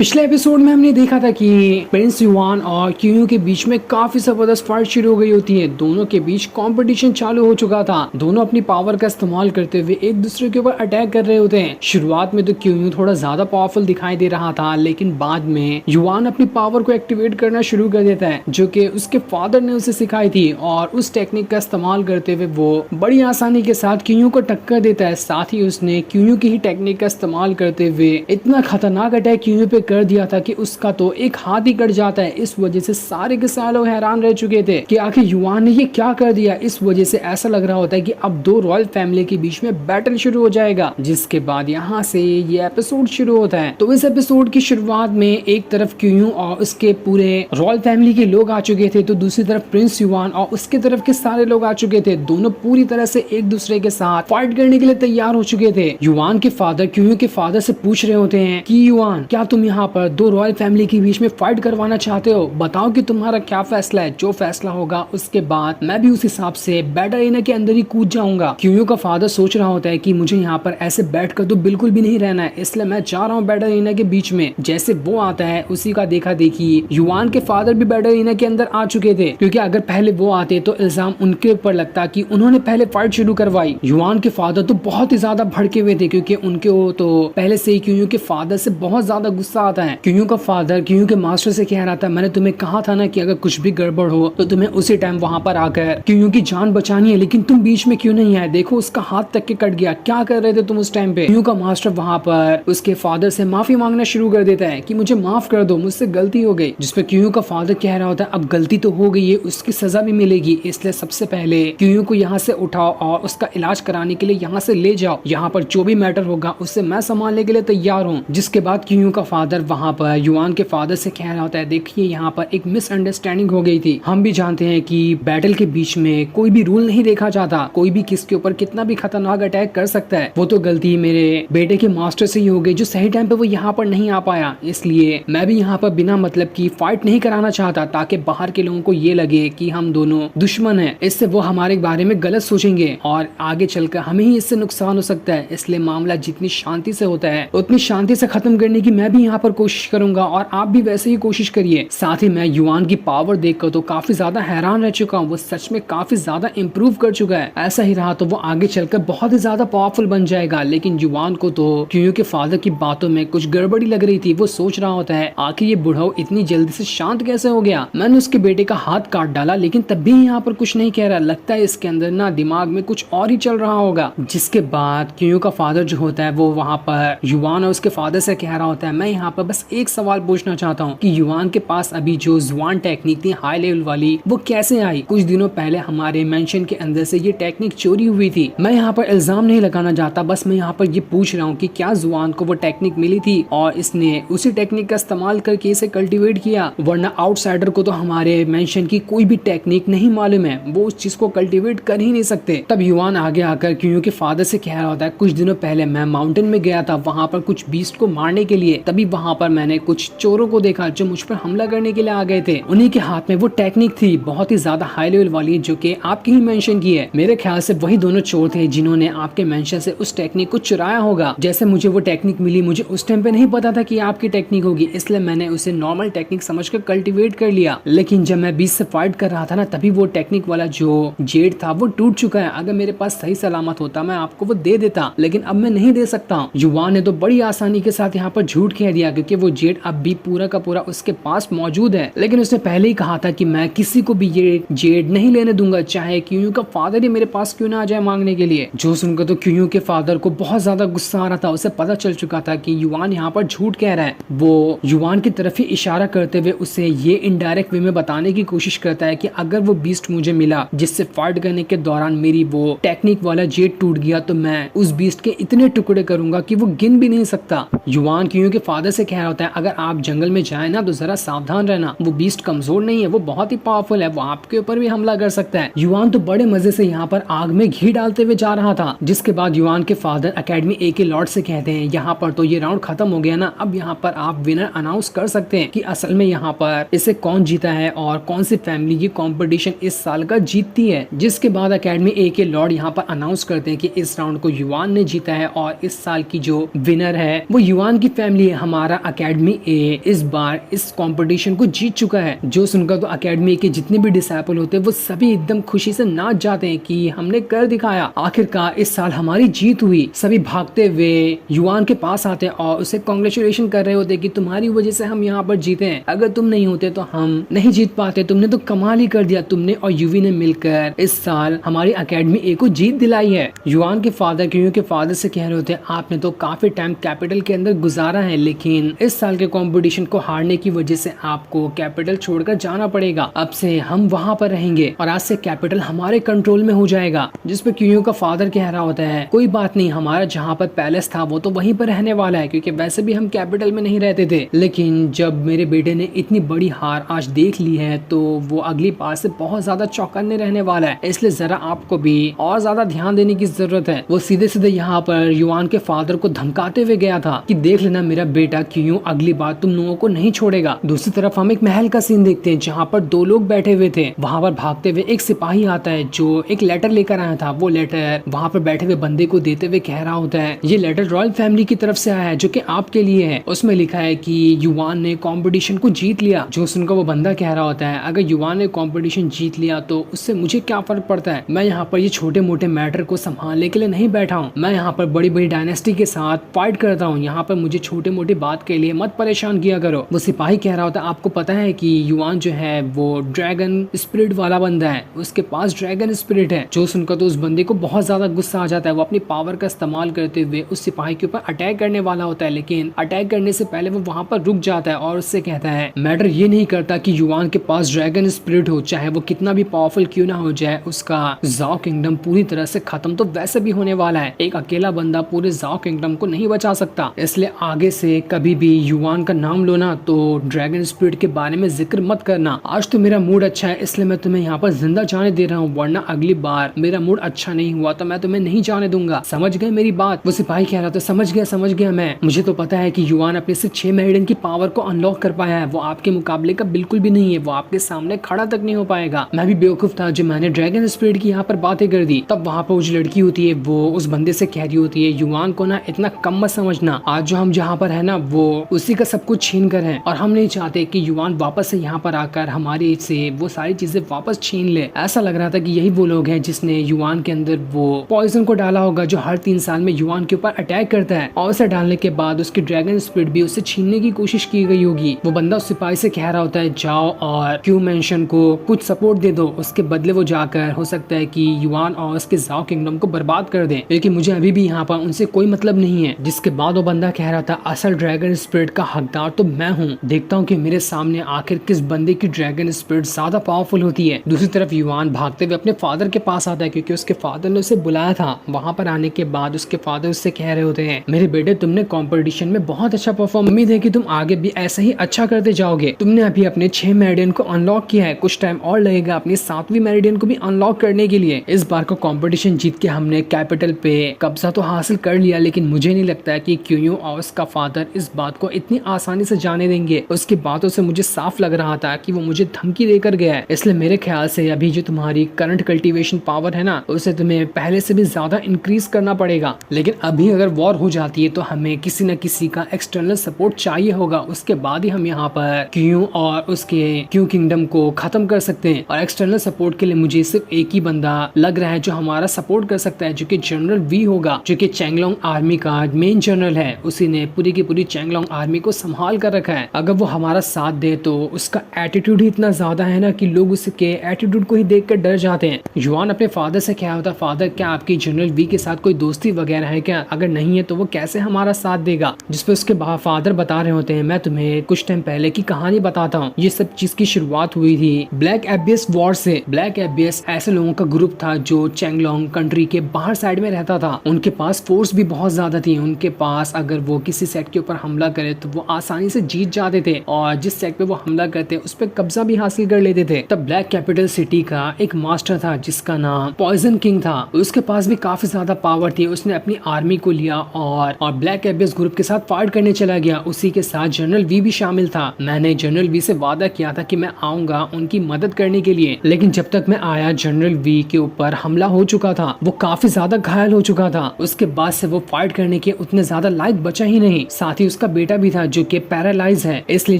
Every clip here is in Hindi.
पिछले एपिसोड में हमने देखा था कि प्रिंस युआन और क्यूयू के बीच में काफी जबरदस्त फाइट शुरू हो गई होती है। दोनों के बीच कंपटीशन चालू हो चुका था। दोनों अपनी पावर का इस्तेमाल करते हुए एक दूसरे के ऊपर अटैक कर रहे होते हैं। शुरुआत में तो क्यूयू थोड़ा ज्यादा पावरफुल दिखाई दे रहा था, लेकिन बाद में युआन अपनी पावर को एक्टिवेट करना शुरू कर देता है, जो कि उसके फादर ने उसे सिखाई थी। और उस टेक्निक का इस्तेमाल करते हुए वो बड़ी आसानी के साथ क्यूयू को टक्कर देता है। साथ ही उसने क्यूयू की ही टेक्निक का इस्तेमाल करते हुए इतना खतरनाक अटैक क्यूयू पे कर दिया था कि उसका तो एक हाथ ही कट जाता है। इस वजह से सारे के सारे लोग हैरान रह चुके थे कि आखिर युआन ने ये क्या कर दिया। इस वजह से ऐसा लग रहा होता है कि अब दो रॉयल फैमिली के बीच में बैटल शुरू हो जाएगा, जिसके बाद यहाँ से ये एपिसोड शुरू होता है। तो इस एपिसोड की शुरुआत में एक तरफ क्यूयू और उसके पूरे रॉयल फैमिली के लोग आ चुके थे, तो दूसरी तरफ प्रिंस युआन और उसके तरफ के सारे लोग आ चुके थे। दोनों पूरी तरह से एक दूसरे के साथ फाइट करने के लिए तैयार हो चुके थे। युआन के फादर क्यूयू के फादर से पूछ रहे होते हैं कि युआन, क्या तुम यहाँ पर दो रॉयल फैमिली के बीच में फाइट करवाना चाहते हो? बताओ कि तुम्हारा क्या फैसला है। जो फैसला होगा उसके बाद मैं भी उस हिसाब से बैटल एरिना के अंदर ही कूद जाऊंगा। क्यूयू का फादर सोच रहा होता है कि मुझे यहाँ पर ऐसे बैठ कर तो बिल्कुल भी नहीं रहना है, इसलिए मैं जा रहा हूँ बैटल एरिना के बीच में। जैसे वो आता है उसी का देखा देखी युआन के फादर भी बैटल एरिना के अंदर आ चुके थे, क्योंकि अगर पहले वो आते तो इल्जाम उनके ऊपर लगता कि उन्होंने पहले फाइट शुरू करवाई। युआन के फादर तो बहुत ही ज्यादा भड़के हुए थे, क्योंकि उनको तो पहले से ही क्यूयू के फादर से बहुत ज्यादा गुस्सा आता है। क्यूयू का फादर क्यूयू के मास्टर से कह रहा था, मैंने तुम्हें कहा था ना कि अगर कुछ भी गड़बड़ हो तो तुम्हें उसी टाइम वहां पर आकर क्यूयू की जान बचानी है, लेकिन तुम बीच में क्यों नहीं आए? देखो उसका हाथ तक के कट गया, क्या कर रहे थे तुम उस टाइम पे? क्यूयू का मास्टर वहां पर उसके फादर से माफी मांगना शुरू कर देता है कि मुझे माफ कर दो, मुझसे गलती हो गई। जिसपे क्यूयू का फादर कह रहा होता है, अब गलती तो हो गई है, उसकी सजा भी मिलेगी, इसलिए सबसे पहले क्यूयू को यहाँ से उठाओ और उसका इलाज कराने के लिए यहाँ से ले जाओ। यहाँ पर जो भी मैटर होगा उससे मैं संभालने के लिए तैयार हूँ। जिसके बाद क्यूयू का फादर वहां पर युआन के फादर से कह रहा होता है, देखिए यहाँ पर एक मिसअंडरस्टैंडिंग हो गई थी। हम भी जानते हैं कि बैटल के बीच में कोई भी रूल नहीं देखा जाता, कोई भी किसके ऊपर कितना भी खतरनाक अटैक कर सकता है। वो तो गलती मेरे बेटे के मास्टर से ही हो गई, जो सही टाइम पे वो यहाँ पर नहीं आ पाया। इसलिए मैं भी यहाँ पर बिना मतलब की फाइट नहीं कराना चाहता, ताकि बाहर के लोगों को ये लगे कि हम दोनों दुश्मन हैं। इससे वो हमारे बारे में गलत सोचेंगे और आगे चलकर हमें ही इससे नुकसान हो सकता है। इसलिए मामला जितनी शांति से होता है उतनी शांति से खत्म करने की मैं भी यहाँ पर कोशिश करूंगा, और आप भी वैसे ही कोशिश करिए। साथ ही मैं युआन की पावर देखकर तो काफी ज्यादा हैरान रह चुका हूँ। वो सच में काफी ज्यादा इम्प्रूव कर चुका है। ऐसा ही रहा तो वो आगे चलकर बहुत ही ज्यादा पावरफुल बन जाएगा। लेकिन युआन को तो क्यूयू के फादर की बातों में कुछ गड़बड़ी लग रही थी। वो सोच रहा होता है, आखिर ये बुढ़ाऊ इतनी जल्दी से शांत कैसे हो गया? मैंने उसके बेटे का हाथ काट डाला, लेकिन तब भी यहाँ पर कुछ नहीं कह रहा। लगता है इसके अंदर ना दिमाग में कुछ और ही चल रहा होगा। जिसके बाद क्यूयू का फादर जो होता है वो वहाँ पर युआन और उसके फादर से कह रहा होता है, मैं यहाँ पर बस एक सवाल पूछना चाहता हूँ कि युआन के पास अभी जो जुआन टेक्निक थी हाई लेवल वाली, वो कैसे आई? कुछ दिनों पहले हमारे मेंशन के अंदर से ये टेक्निक चोरी हुई थी। मैं यहाँ पर इल्जाम नहीं लगाना चाहता, बस मैं यहाँ पर ये पूछ रहा हूँ कि क्या जुआन को वो टेक्निक मिली थी और इसने उसी टेक्निक का इस्तेमाल करके इसे कल्टीवेट किया? वरना आउटसाइडर को तो हमारे मेंशन की कोई भी टेक्निक नहीं मालूम है, वो उस चीज को कल्टीवेट कर ही नहीं सकते। तब युआन आगे आकर क्यूयू के फादर से कह रहा होता है, कुछ दिनों पहले मैं माउंटेन में गया था, वहाँ पर कुछ बीस्ट को मारने के लिए। तभी वहाँ पर मैंने कुछ चोरों को देखा जो मुझ पर हमला करने के लिए आ गए थे। उन्हीं के हाथ में वो टेक्निक थी, बहुत ही ज्यादा हाई लेवल वाली, जो कि आपकी ही मेंशन की है। मेरे ख्याल से वही दोनों चोर थे जिन्होंने आपके मेंशन से उस टेक्निक को चुराया होगा। जैसे मुझे वो टेक्निक मिली, मुझे उस टाइम पे नहीं पता था कि आपकी टेक्निक होगी, इसलिए मैंने उसे नॉर्मल टेक्निक समझकर कल्टीवेट कर लिया। लेकिन जब मैं बीच से फाइट कर रहा था ना, तभी वो टेक्निक वाला जो जेड था वो टूट चुका है। अगर मेरे पास सही सलामत होता मैं आपको वो दे देता, लेकिन अब मैं नहीं दे सकता। युवान ने तो बड़ी आसानी के साथ यहाँ पर झूठ कह दिया, क्योंकि वो जेड अब भी पूरा का पूरा उसके पास मौजूद है। लेकिन उसने पहले ही कहा था कि मैं किसी को भी ये जेड नहीं लेने दूंगा, चाहे क्यूयू का फादर ही मेरे पास क्यों ना आ जाए मांगने के लिए। जो सुनकर तो क्यूयू के फादर को बहुत ज्यादा गुस्सा आ रहा था। उसे पता चल चुका था कि युआन यहाँ पर झूठ कह रहा है। वो युआन की तरफ ही इशारा करते हुए उसे ये इनडायरेक्ट वे में बताने की कोशिश करता है कि अगर वो बीस्ट मुझे मिला जिससे फाइट करने के दौरान मेरी वो टेक्निक वाला जेड टूट गया, तो मैं उस बीस्ट के इतने टुकड़े करूंगा कि वो गिन भी नहीं सकता। युआन क्यूयू के फादर से कह रहा होता है, अगर आप जंगल में जाए ना तो जरा सावधान रहना, वो बीस्ट कमजोर नहीं है, वो बहुत ही पावरफुल है, वो आपके ऊपर भी हमला कर सकता है। युआन तो बड़े मजे से यहाँ पर आग में घी डालते हुए जा रहा था। जिसके बाद युआन के फादर एकेडमी ए के लॉर्ड से कहते हैं, यहाँ पर तो ये राउंड खत्म हो गया ना, अब यहाँ पर आप विनर अनाउंस कर सकते हैं कि असल में यहाँ पर इसे कौन जीता है और कौन सी फैमिली की कंपटीशन इस साल का जीतती है। जिसके बाद एकेडमी ए के लॉर्ड यहाँ पर अनाउंस करते हैं कि इस राउंड को युआन ने जीता है और इस साल की जो विनर है वो युआन की फैमिली है। हमारा हमारा अकेडमी ए इस बार इस कंपटीशन को जीत चुका है। जो सुनकर तो अकेडमी के जितने भी डिसाइपल होते हैं वो सभी एकदम खुशी से नाच जाते हैं कि हमने कर दिखाया, आखिरकार इस साल हमारी जीत हुई। सभी भागते हुए युवान के पास आते हैं और उसे कांग्रेचुलेशन कर रहे होते कि तुम्हारी वजह से हम यहाँ पर जीते हैं, अगर तुम नहीं होते तो हम नहीं जीत पाते, तुमने तो कमाल ही कर दिया, तुमने और यूवी ने मिलकर इस साल हमारी अकेडमी ए को जीत दिलाई है। युवान के फादर क्यों के फादर से कह रहे होते आपने तो काफी टाइम कैपिटल के अंदर गुजारा है, लेकिन इस साल के कंपटीशन को हारने की वजह से आपको कैपिटल छोड़कर जाना पड़ेगा। अब से हम वहाँ पर रहेंगे और आज से कैपिटल हमारे कंट्रोल में हो जाएगा। जिस पे क्यों का फादर कह रहा होता है कोई बात नहीं, हमारा जहाँ पर पैलेस था वो तो वहीं पर रहने वाला है, क्योंकि वैसे भी हम कैपिटल में नहीं रहते थे, लेकिन जब मेरे बेटे ने इतनी बड़ी हार आज देख ली है तो वो अगली बार से बहुत ज्यादा चौकन्ने रहने वाला है, इसलिए जरा आपको भी और ज्यादा ध्यान देने की जरूरत है। वो सीधे सीधे यहाँ पर युवान के फादर को धमकाते हुए गया था कि देख लेना मेरा बेटा क्यों अगली बार तुम लोगों को नहीं छोड़ेगा। दूसरी तरफ हम एक महल का सीन देखते हैं जहाँ पर दो लोग बैठे हुए थे। वहाँ पर भागते हुए एक सिपाही आता है जो एक लेटर लेकर आया था। वो लेटर वहाँ पर बैठे हुए बंदे को देते हुए कह रहा होता है ये लेटर रॉयल फैमिली की तरफ से आया है जो कि आपके लिए है। उसमें लिखा है कि युवान ने कंपटीशन को जीत लिया। जो सुनकर वो बंदा कह रहा होता है अगर युवान ने कंपटीशन जीत लिया तो उससे मुझे क्या फर्क पड़ता है, मैं यहाँ पर ये छोटे मोटे मैटर को संभालने के लिए नहीं बैठा हूँ, मैं यहाँ पर बड़ी बड़ी डायनेस्टी के साथ फाइट करता हूँ, यहाँ पर मुझे छोटे मोटी बात के लिए मत परेशान किया करो। वो सिपाही कह रहा होता है आपको पता है कि युवान जो है वो ड्रैगन स्पिरिट वाला बंदा है, उसके पास ड्रैगन स्पिरिट है। जो सुनकर तो उस बंदे को बहुत ज्यादा गुस्सा आ जाता है। वो अपनी पावर का इस्तेमाल करते हुए उस सिपाही के ऊपर अटैक करने वाला होता है, लेकिन अटैक करने से पहले वो वहाँ पर रुक जाता है और उससे कहता है मैटर ये नहीं करता कि युवान के पास ड्रैगन स्पिरिट हो, चाहे वो कितना भी पावरफुल क्यों ना हो जाए, उसका जाओ किंगडम पूरी तरह से खत्म तो वैसे भी होने वाला है। एक अकेला बंदा पूरे जाओ किंगडम को नहीं बचा सकता, इसलिए आगे से कभी भी युवान का नाम लो ना तो ड्रैगन स्पिरिट के बारे में जिक्र मत करना। आज तो मेरा मूड अच्छा है इसलिए मैं तुम्हें यहाँ पर जिंदा जाने दे रहा हूँ, वरना अगली बार मेरा मूड अच्छा नहीं हुआ तो मैं तुम्हें नहीं जाने दूंगा, समझ गए मेरी बात। वो सिपाही कह रहा था समझ गया मैं, मुझे तो पता है कि युवान अपने से 6 मेरिडियन की पावर को अनलॉक कर पाया है, वो आपके मुकाबले का बिल्कुल भी नहीं है, वो आपके सामने खड़ा तक नहीं हो पाएगा। मैं भी बेवकूफ था जो मैंने ड्रैगन स्पिरिट की यहाँ पर बातें कर दी। तब वहाँ पर वो जो लड़की होती है वो उस बंदे से कह रही होती है युवान को ना इतना कम मत समझना, आज जो हम जहाँ पर है ना वो उसी का सब कुछ छीन कर है और हम नहीं चाहते कि युवान वापस से यहाँ पर आकर हमारे से वो सारी चीजें वापस छीन ले। ऐसा लग रहा था कि यही वो लोग हैं जिसने युवान के अंदर वो पॉइजन को डाला होगा जो हर 3 साल में युवान के ऊपर अटैक करता है, और उसे डालने के बाद उसकी ड्रैगन स्पिरिट भी उससे छीनने की कोशिश की गई होगी। वो बंदा उस सिपाही से कह रहा होता है जाओ और क्यू मेंशन को कुछ सपोर्ट दे दो, उसके बदले वो जाकर हो सकता है कि युवान और उसके जाओ किंगडम को बर्बाद कर दे, लेकिन मुझे अभी भी यहाँ पर उनसे कोई मतलब नहीं है। जिसके बाद वो बंदा कह रहा था असल ड्रैगन स्पिरिट का हकदार तो मैं हूँ, देखता हूँ कि मेरे सामने आखिर किस बंदे की ड्रैगन स्पिरिट ज्यादा पावरफुल होती है। दूसरी तरफ युवान भागते हुए अपने फादर के पास आता है क्योंकि उसके फादर ने उसे बुलाया था। वहाँ पर आने के बाद उसके फादर उससे कह रहे होते हैं मेरे बेटे तुमने कंपटीशन में बहुत अच्छा परफॉर्म, उम्मीद है कि तुम आगे भी ऐसा ही अच्छा करते जाओगे। तुमने अभी अपने 6 मेरिडियन को अनलॉक किया है, कुछ टाइम और लगेगा अपनी 7वीं मेरिडियन को भी अनलॉक करने के लिए। इस बार का कंपटीशन जीत के हमने कैपिटल पे कब्जा तो हासिल कर लिया, लेकिन मुझे नहीं लगता है कि क्यों और उसका फादर इस बात को इतनी आसानी से जाने देंगे। उसकी बातों से मुझे साफ लग रहा था कि वो मुझे धमकी देकर गया है, इसलिए मेरे ख्याल से अभी जो तुम्हारी करंट कल्टीवेशन पावर है ना उसे तुम्हें पहले से भी ज्यादा इंक्रीज करना पड़ेगा। लेकिन अभी अगर वॉर हो जाती है तो हमें किसी न किसी का एक्सटर्नल सपोर्ट चाहिए होगा, उसके बाद ही हम यहाँ पर क्यू और उसके क्यू किंगडम को खत्म कर सकते हैं। और एक्सटर्नल सपोर्ट के लिए मुझे सिर्फ एक ही बंदा लग रहा है जो हमारा सपोर्ट कर सकता है, जो कि जनरल वी होगा, जो कि चैंगलोंग आर्मी का मेन जनरल है। उसी ने पूरी की पूरी चैंगलोंग आर्मी को संभाल कर रखा है। अगर वो हमारा साथ दे तो उसका एटीट्यूड ही इतना ज्यादा है ना कि लोग उसके एटीट्यूड को ही देख कर डर जाते हैं। युवान अपने फादर से क्या होता, फादर क्या आपकी जनरल वी के साथ कोई दोस्ती वगैरह है क्या, अगर नहीं है तो वो कैसे हमारा साथ देगा। जिसपे उसके फादर बता रहे होते हैं मैं तुम्हें कुछ टाइम पहले की कहानी बताता हूँ। ये सब चीज की शुरुआत हुई थी ब्लैक एबियस वॉर से। ब्लैक एबियस ऐसे लोगों का ग्रुप था जो चैंगलोंग कंट्री के बाहर साइड में रहता था। उनके पास फोर्स भी बहुत ज्यादा थी, उनके पास अगर वो किसी सेट के ऊपर हमला करे तो वो आसानी से जीत जाते थे और जिस सेट पे वो हमला करते उस पर कब्जा भी हासिल कर लेते थे। तब ब्लैक कैपिटल सिटी का एक मास्टर था जिसका नाम पॉइजन किंग था। उसके पास भी काफी ज्यादा पावर थी। उसने अपनी आर्मी को लिया और ब्लैक एबियस ग्रुप के साथ फाइट करने चला गया। उसी के साथ जनरल वी भी शामिल था। मैंने जनरल वी से वादा किया था कि मैं आऊंगा उनकी मदद करने के लिए, लेकिन जब तक मैं आया जनरल वी के ऊपर हमला हो चुका था, वो काफी ज्यादा घायल हो चुका था। उसके बाद से वो फाइट करने के उतने ज्यादा लायक बचा ही नहीं। साथ ही उसके उसका बेटा भी था जो कि पैरालाइज है। इसलिए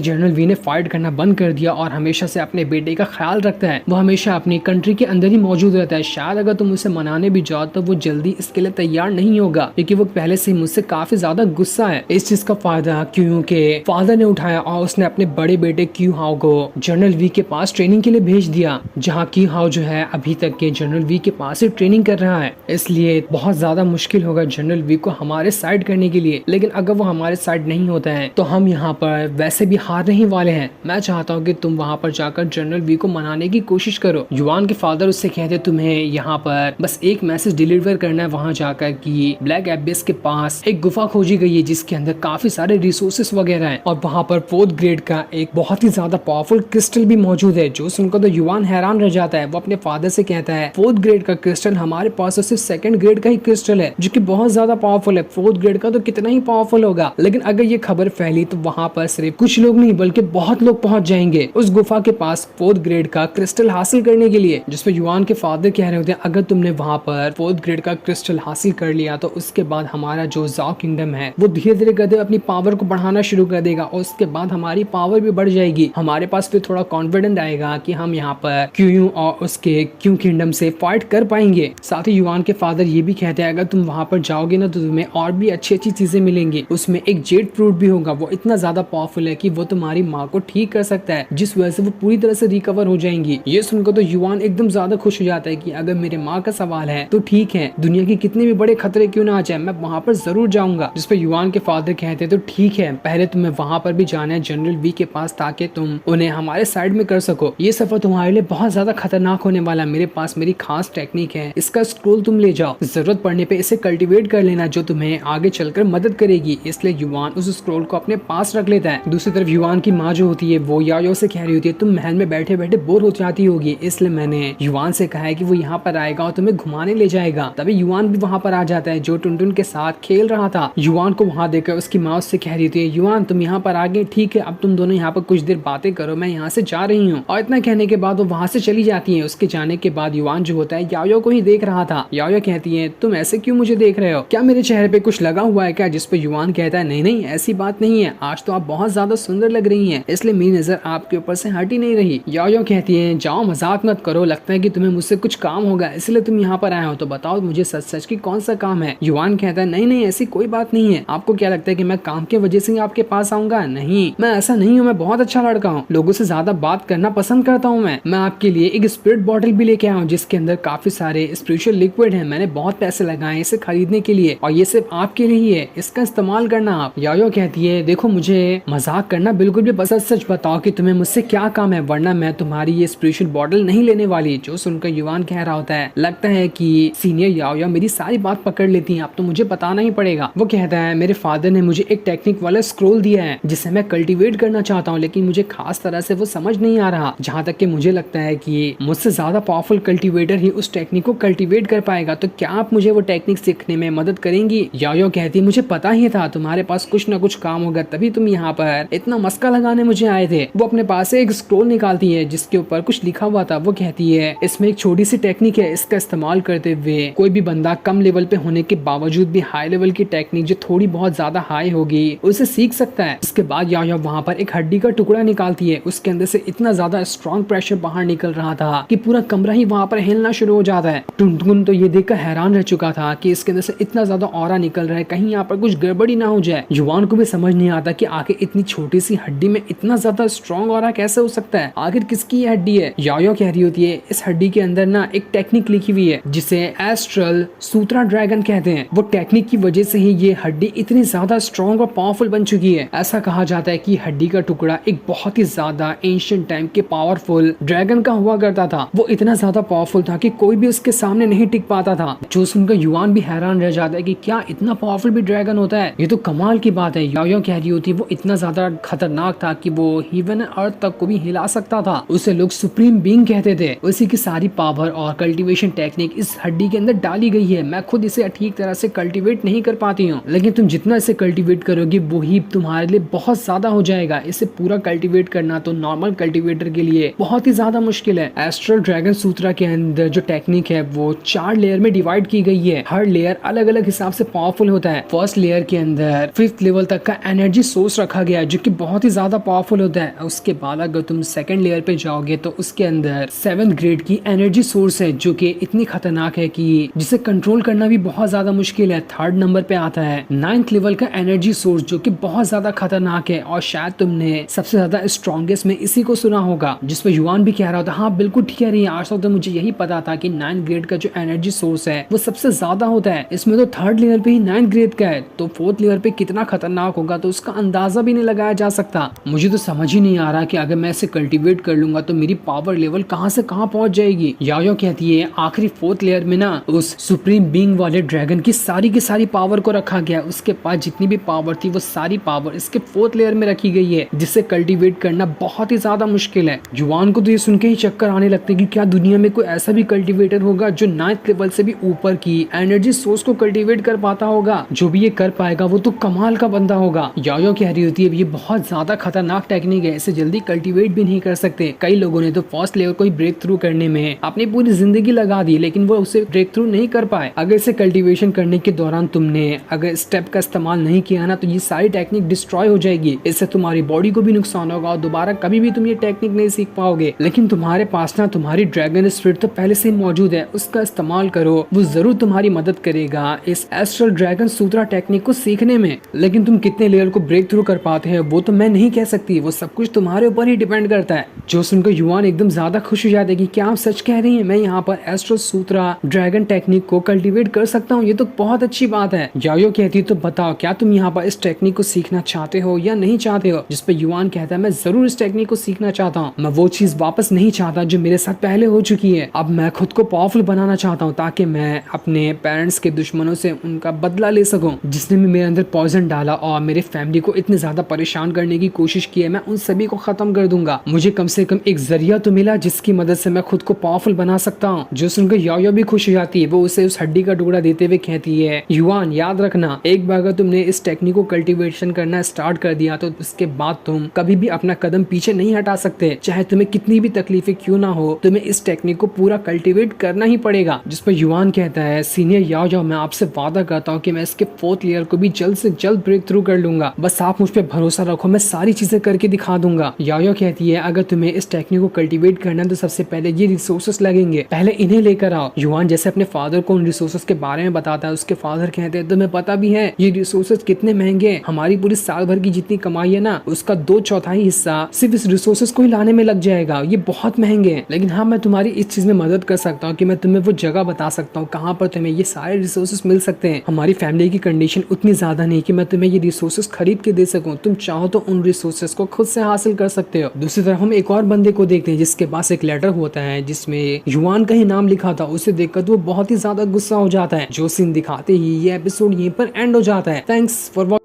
जनरल वी ने फाइट करना बंद कर दिया और हमेशा से अपने बेटे का ख्याल रखता है। वो हमेशा अपनी कंट्री के अंदर ही मौजूद रहता है। शायद अगर तुम उसे मनाने भी जाओ तो वो जल्दी इसके लिए तैयार नहीं होगा, क्योंकि वो पहले से मुझसे काफी ज्यादा गुस्सा है। इस चीज का फायदा क्यू के फादर ने उठाया और उसने अपने बड़े बेटे क्यू हाउ को जनरल वी के पास ट्रेनिंग के लिए भेज दिया, जहाँ क्यू हाउ जो है अभी तक के जनरल वी के पास ही ट्रेनिंग कर रहा है। इसलिए बहुत ज्यादा मुश्किल होगा जनरल वी को हमारे साइड करने के लिए। लेकिन अगर वो हमारे साइड नहीं होता है तो हम यहाँ पर वैसे भी हार नहीं वाले हैं। मैं चाहता हूँ कि तुम वहाँ पर जाकर जनरल वी को मनाने की कोशिश करो। युवान के फादर उससे कहते तुम्हें यहाँ पर बस एक मैसेज डिलीवर करना है वहाँ जाकर कि ब्लैक एबिस के पास एक गुफा खोजी गई है जिसके अंदर काफी सारे रिसोर्सेस वगैरह हैं और वहाँ पर 4th ग्रेड का एक बहुत ही ज्यादा पावरफुल क्रिस्टल भी मौजूद है। जो सुनकर तो युवान हैरान रह जाता है। वो अपने फादर से कहता है 4th ग्रेड का क्रिस्टल, हमारे पास तो सिर्फ 2nd ग्रेड का ही क्रिस्टल है जो कि बहुत ज्यादा पावरफुल है। 4th ग्रेड का तो कितना ही पावरफुल होगा। लेकिन अगर ये खबर फैली तो वहाँ पर सिर्फ कुछ लोग नहीं बल्कि बहुत लोग पहुंच जाएंगे उस गुफा के पास 4th ग्रेड का क्रिस्टल हासिल करने के लिए। जिसपे युवान के फादर कह रहे होते हैं अगर तुमने वहाँ पर 4th ग्रेड का क्रिस्टल हासिल कर लिया तो उसके बाद हमारा जो जाओ किंगडम है वो धीरे धीरे करके अपनी पावर को बढ़ाना शुरू कर देगा और उसके बाद हमारी पावर भी बढ़ जाएगी। हमारे पास फिर थोड़ा कॉन्फिडेंट आएगा कि हम यहाँ पर क्यू और उसके क्यू किंगडम से फाइट कर पाएंगे। साथ ही युवान के फादर ये भी कहते हैं अगर तुम वहाँ पर जाओगे ना तो तुम्हें और भी अच्छी अच्छी चीजें मिलेंगी। उसमें एक जेड फ्रूट भी होगा, वो इतना ज्यादा पावरफुल है कि वो तुम्हारी माँ को ठीक कर सकता है, जिस वजह से वो पूरी तरह से रिकवर हो जाएंगी। ये सुनकर तो युवान एकदम ज्यादा खुश हो जाता है कि अगर मेरे माँ का सवाल है तो ठीक है, दुनिया के कितने भी बड़े खतरे क्यों ना आ जाए मैं वहाँ पर जरूर जाऊंगा। जिसपे युवान के फादर कहते हैं तो ठीक है, पहले तुम्हें वहाँ पर भी जाना है जनरल वी के पास ताकि तुम उन्हें हमारे साइड में कर सको। ये सफर तुम्हारे लिए बहुत ज्यादा खतरनाक होने वाला है। मेरे पास मेरी खास टेक्निक है, इसका स्क्रोल तुम ले जाओ, जरूरत पड़ने पे इसे कल्टीवेट कर लेना जो तुम्हें आगे चलकर मदद करेगी। इसलिए युवान उस स्क्रोल को अपने पास रख लेता है। दूसरी तरफ युवान की माँ जो होती है वो यायो से कह रही होती है तुम महल में बैठे बैठे बोर हो जाती होगी, इसलिए मैंने युवान से कहा है कि वो यहाँ पर आएगा और तुम्हें घुमाने ले जाएगा। तभी युवान भी वहाँ पर आ जाता है जो टुनटुन के साथ खेल रहा था। युवान को वहाँ देखकर उसकी माँ उससे कह रही थी युवान तुम यहाँ पर आ गए, ठीक है अब तुम दोनों यहाँ पर कुछ देर बातें करो, मैं यहाँ से जा रही हूँ। और इतना कहने के बाद वो वहाँ से चली जाती है। उसके जाने के बाद युवान जो होता है यायो को ही देख रहा था। यायो कहती है तुम ऐसे क्यों मुझे देख रहे हो, क्या मेरे चेहरे पे कुछ लगा हुआ है क्या? जिसपे युवान कहता है नहीं नहीं ऐसी बात नहीं है, आज तो आप बहुत ज्यादा सुंदर लग रही हैं, इसलिए मेरी नजर आपके ऊपर से हट ही नहीं रही। यायो कहती है जाओ मजाक मत करो, लगता है कि तुम्हें मुझसे कुछ काम होगा इसलिए तुम यहाँ पर आए हो, तो बताओ मुझे सच सच की कौन सा काम है। युवान कहता है नहीं नहीं ऐसी कोई बात नहीं है, आपको क्या लगता है कि मैं काम की वजह से आपके पास आऊंगा? नहीं मैं ऐसा नहीं हूँ, मैं बहुत अच्छा लड़का हूँ, लोगों से ज्यादा बात करना पसंद करता हूँ। मैं आपके लिए एक स्पिरिट बॉटल भी लेके आया हूँ जिसके अंदर काफी सारे स्पिरिचुअल लिक्विड है, मैंने बहुत पैसे लगाए इसे खरीदने के लिए और ये सिर्फ आपके लिए ही है, इसका इस्तेमाल करना आप। यायो कहती है देखो मुझे मजाक करना बिल्कुल भी पसंद, सच बताओ कि तुम्हें मुझसे क्या काम है वरना मैं तुम्हारी ये स्पिरिचुअल बॉटल नहीं लेने वाली। जो सुनकर युवान कह रहा होता है लगता है कि सीनियर याओ मेरी सारी बात पकड़ लेती है, अब तो मुझे बताना ही पड़ेगा। वो कहता है मेरे फादर ने मुझे एक टेक्निक वाला स्क्रोल दिया है जिसे मैं कल्टीवेट करना चाहता हूँ, लेकिन मुझे खास तरह से वो समझ नहीं आ रहा, जहाँ तक कि मुझे लगता है कि मुझसे ज्यादा पावरफुल कल्टीवेटर ही उस टेक्निक को कल्टीवेट कर पाएगा, तो क्या आप मुझे वो टेक्निक सीखने में मदद करेंगी? यायो कहती है मुझे पता ही था तुम्हारे पास कुछ ना कुछ काम होगा, तभी तुम यहाँ पर इतना मस्का लगाने मुझे आए थे। वो अपने पास से एक स्क्रोल निकालती है जिसके ऊपर कुछ लिखा हुआ था। वो कहती है इसमें एक छोटी सी टेक्निक है, इसका इस्तेमाल करते हुए कोई भी बंदा कम लेवल पे होने के बावजूद भी हाई लेवल की टेक्निक जो थोड़ी बहुत ज्यादा हाई होगी उसे सीख सकता है। इसके बाद यायो वहाँ पर एक हड्डी का टुकड़ा निकालती है, उसके अंदर से इतना ज्यादा स्ट्रॉन्ग प्रेशर बाहर निकल रहा था कि पूरा कमरा ही वहाँ पर हिलना शुरू हो जाता है। टुनटुन तो ये देखकर हैरान रह चुका था कि इसके अंदर से इतना ज्यादा ऑरा निकल रहा है, कहीं यहाँ पर कुछ गड़बड़ी ना हो जाए। युवान को भी समझ नहीं आता कि आखिर इतनी छोटी सी हड्डी में इतना ज्यादा स्ट्रॉन्ग ऑरा कैसे हो सकता है, आखिर किसकी ये हड्डी है। यायो कह रही होती है इस हड्डी के अंदर ना एक टेक्निक लिखी हुई है जिसे एस्ट्रल सूत्रा ड्रैगन कहते हैं, वो टेक्निक की वजह से ही ये हड्डी इतनी ज्यादा स्ट्रॉन्ग और पावरफुल बन चुकी है। ऐसा कहा जाता है कि हड्डी का टुकड़ा एक बहुत ही ज्यादा एंशिएंट टाइम के पावरफुल ड्रैगन का हुआ करता था, वो इतना ज्यादा पावरफुल था कि कोई भी उसके सामने नहीं टिक पाता था। जो सुनकर युवान भी हैरान रह जाता है कि क्या इतना पावरफुल भी ड्रैगन होता है, ये तो कमाल की बात है। यायो कह रही होती है वो इतना ज्यादा खतरनाक था कि वो हेवन एंड अर्थ तक को भी हिला सकता था, उसे लोग सुप्रीम बीइंग कहते थे। उसी की सारी पावर और कल्टीवेशन टेक्निक इस हड्डी के अंदर डाली गई है। मैं खुद इसे ठीक तरह से कल्टीवेट नहीं कर पाती हूँ, लेकिन तुम जितना इसे कल्टीवेट करोगे वो ही तुम्हारे लिए बहुत ज्यादा हो जाएगा। इसे पूरा कल्टीवेट करना तो नॉर्मल कल्टीवेटर के लिए बहुत ही ज्यादा मुश्किल है। एस्ट्रल ड्रैगन सूत्रा के अंदर जो टेक्निक है वो 4 लेयर में डिवाइड की गई है, हर लेयर अलग अलग हिसाब से पावरफुल होता है। फर्स्ट लेयर के अंदर 5th 4th लेवल तक का एनर्जी सोर्स रखा गया है जो कि बहुत ही ज्यादा पावरफुल होता है। उसके बाद अगर तुम सेकंड लेयर पे जाओगे तो उसके अंदर 7th ग्रेड की एनर्जी सोर्स है जो कि इतनी खतरनाक है कि जिसे कंट्रोल करना भी बहुत ज्यादा मुश्किल है। थर्ड नंबर पे आता है 9th लेवल का एनर्जी सोर्स जो कि बहुत ज्यादा खतरनाक है और शायद तुमने सबसे ज्यादा स्ट्रॉन्गेस्ट में इसी को सुना होगा, जिसपे युवान भी कह रहा था हाँ बिल्कुल ठीक कह रही है। आज तक तो मुझे यही पता था कि 9th ग्रेड का जो एनर्जी सोर्स है वो सबसे ज्यादा होता है। इसमें तो थर्ड लेवल पे ही 9th ग्रेड का है, तो 4th लेवल पे कितना खतरनाक होगा तो उसका अंदाजा भी नहीं लगाया जा सकता। मुझे तो समझ ही नहीं आ रहा कि अगर मैं इसे कल्टीवेट कर लूंगा तो मेरी पावर लेवल कहां से कहां पहुंच जाएगी। यायो कहती है आखिरी 4th लेयर में ना उस सुप्रीम बीइंग वाले ड्रैगन की सारी पावर को रखा गया। उसके पास जितनी भी पावर थी वो सारी पावर इसके 4th लेयर में रखी गई है, जिसे कल्टीवेट करना बहुत ही ज्यादा मुश्किल है। युवान को तो ये सुन के ही चक्कर आने लगते कि क्या दुनिया में कोई ऐसा भी कल्टीवेटर होगा जो 9th लेवल से भी ऊपर की एनर्जी सोर्स को कल्टीवेट कर पाता होगा। जो भी ये कर पाएगा वो तो कमाल का बंदा होगा। यायो कह रही होती है ये बहुत ज्यादा खतरनाक टेक्निक है, इसे जल्दी कल्टीवेट भी नहीं कर सकते। कई लोगों ने तो फर्स्ट लेवल को ही ब्रेक थ्रू करने में अपनी पूरी जिंदगी लगा दी लेकिन वो उसे ब्रेक थ्रू नहीं कर पाए। अगर इसे कल्टीवेशन करने के दौरान तुमने अगर स्टेप का इस्तेमाल नहीं किया ना तो ये सारी टेक्निक डिस्ट्रॉय हो जाएगी। इससे तुम्हारी बॉडी को भी नुकसान होगा और दोबारा कभी भी तुम ये टेक्निक नहीं सीख पाओगे। लेकिन तुम्हारे पास ना तुम्हारी ड्रैगन स्पिरिट तो पहले से ही मौजूद है, उसका इस्तेमाल करो, वो जरूर तुम्हारी मदद करेगा इस एस्ट्रल ड्रैगन सूत्रा टेक्निक को सीखने में। लेकिन तुम कितने लेयर को ब्रेक थ्रू कर पाते हैं वो तो मैं नहीं कह सकती, वो सब कुछ तुम्हारे ऊपर ही डिपेंड करता है। जो सुनकर युवान एकदम ज्यादा खुश हो जाते कि क्या आप सच कह रही हैं, मैं यहाँ पर एस्ट्रल सूत्रा ड्रैगन टेक्निक को कल्टीवेट कर सकता हूँ, ये तो बहुत अच्छी बात है। यायो कहती है तो बताओ क्या तुम यहाँ पर इस टेक्निक को सीखना चाहते हो या नहीं चाहते हो। जिस पर युवान कहता है मैं जरूर इस टेक्निक को सीखना चाहता हूँ, मैं वो चीज वापस नहीं चाहता जो मेरे साथ पहले हो चुकी है। अब मैं खुद को पावरफुल बनाना चाहता हूँ ताकि मैं अपने पेरेंट्स के दुश्मनों से उनका बदला ले सकूं, जिसने भी मेरे अंदर पॉइजन डाला और मेरे फैमिली को इतनी ज्यादा परेशान करने की कोशिश की है, मैं उन सभी को खत्म कर दूंगा। मुझे कम से कम एक जरिया तो मिला जिसकी मदद से मैं खुद को पावरफुल बना सकता हूँ। जो सुनकर यायो भी खुश हो जाती है, वो उसे उस हड्डी का टुकड़ा देते हुए कहती है युवान याद रखना, एक बार अगर तुमने इस टेक्निक को कल्टीवेशन करना स्टार्ट कर दिया तो उसके बाद तुम कभी भी अपना कदम पीछे नहीं हटा सकते। चाहे तुम्हें कितनी भी तकलीफें क्यों ना हो, तुम्हें इस टेक्निक को पूरा कल्टीवेट करना ही पड़ेगा। जिस पर युवान कहता है सीनियर याओ, मैं आपसे वादा करता हूँ कि मैं इसके 4th लेयर को भी जल्द से जल्द ब्रेक थ्रू कर लूंगा, बस आप मुझ पे भरोसा रखो, मैं सारी चीजें करके दिखा दूंगा। याओ कहती है अगर तुम्हें इस टेक्निक को कल्टीवेट करना है तो सबसे पहले ये रिसोर्सेस लगेंगे, पहले इन्हें लेकर आओ। युवान जैसे अपने फादर को उन रिसोर्सेस के बारे में बताता है, उसके फादर कहते हैं तुम्हें पता भी है ये रिसोर्सेस कितने महंगे, हमारी पूरी साल भर की जितनी कमाई है ना उसका 2/4 हिस्सा सिर्फ इस रिसोर्सेस को ही लाने में लग जाएगा, ये बहुत महंगे हैं। लेकिन हाँ मैं तुम्हारी इस चीज में मदद कर सकता हूँ कि मैं तुम्हें वो जगह बता सकता हूँ कहाँ पर तुम्हें ये सारे रिसोर्सेस मिल सकते हैं। हमारी फैमिली की कंडीशन उतनी ज्यादा नहीं कि मैं तुम्हें ये रिसोर्सेस खरीद के दे सकूं, तुम चाहो तो उन रिसोर्सेस को खुद से हासिल कर सकते हो। दूसरी तरफ हम एक और बंदे को देखते हैं जिसके पास एक लेटर होता है जिसमें युवान का ही नाम लिखा था। उसे देखकर वो बहुत ही ज्यादा गुस्सा हो जाता है। जो सीन दिखाते ही ये एपिसोड यहीं पर एंड हो जाता है। Thanks for